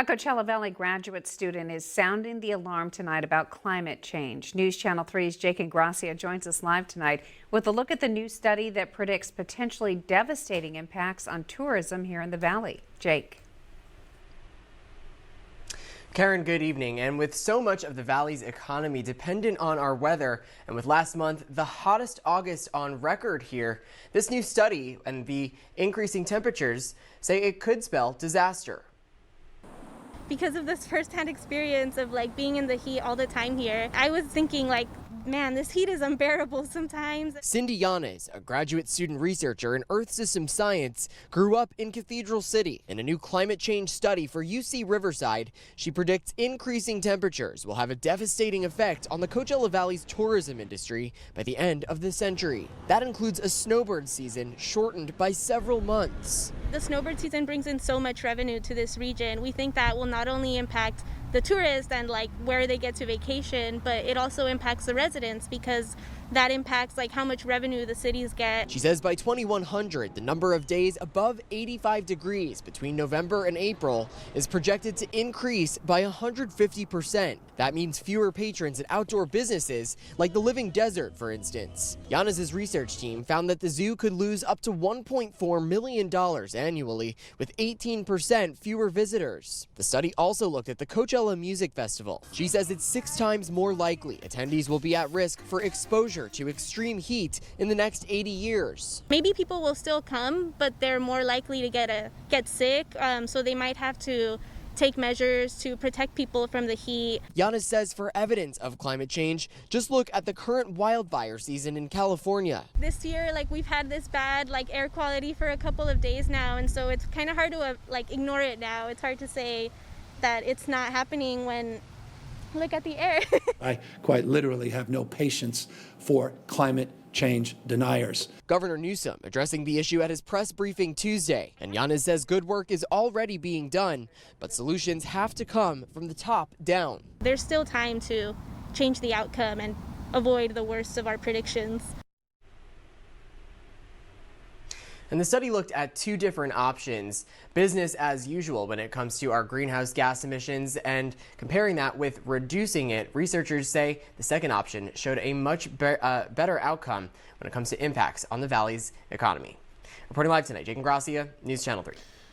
A Coachella Valley graduate student is sounding the alarm tonight about climate change. News Channel 3's Jake Ingracia joins us live tonight with a look at the new study that predicts potentially devastating impacts on tourism here in the valley. Jake. Karen, good evening. And with so much of the valley's economy dependent on our weather, and with last month the hottest August on record here, this new study and the increasing temperatures say it could spell disaster. Because of this firsthand experience of being in the heat all the time here, I was thinking man, this heat is unbearable sometimes. Cindy Yanez, a graduate student researcher in Earth System Science, grew up in Cathedral City. In a new climate change study for UC Riverside, she predicts increasing temperatures will have a devastating effect on the Coachella Valley's tourism industry by the end of the century. That includes a snowbird season shortened by several months. The snowbird season brings in so much revenue to this region. We think that will not only impact the tourists and where they get to vacation, but it also impacts the residents because that impacts how much revenue the cities get. She says by 2100, the number of days above 85 degrees between November and April is projected to increase by 150%. That means fewer patrons at outdoor businesses like the Living Desert, for instance. Yanez's research team found that the zoo could lose up to $1.4 million annually with 18% fewer visitors. The study also looked at the Coachella Music Festival. She says it's 6 times more likely attendees will be at risk for exposure to extreme heat in the next 80 years. Maybe people will still come, but they're more likely to get sick, so they might have to take measures to protect people from the heat. Yanez says for evidence of climate change, just look at the current wildfire season in California. This year, we've had this bad air quality for a couple of days now, and so it's kind of hard to ignore it now. It's hard to say that it's not happening when look at the air. I quite literally have no patience for climate change deniers. Governor Newsom addressing the issue at his press briefing Tuesday, and Yanez says good work is already being done, but solutions have to come from the top down. There's still time to change the outcome and avoid the worst of our predictions. And the study looked at 2 different options: business as usual when it comes to our greenhouse gas emissions, and comparing that with reducing it. Researchers say the second option showed a much better outcome when it comes to impacts on the valley's economy. Reporting live tonight, Jake Ingracia, News Channel 3.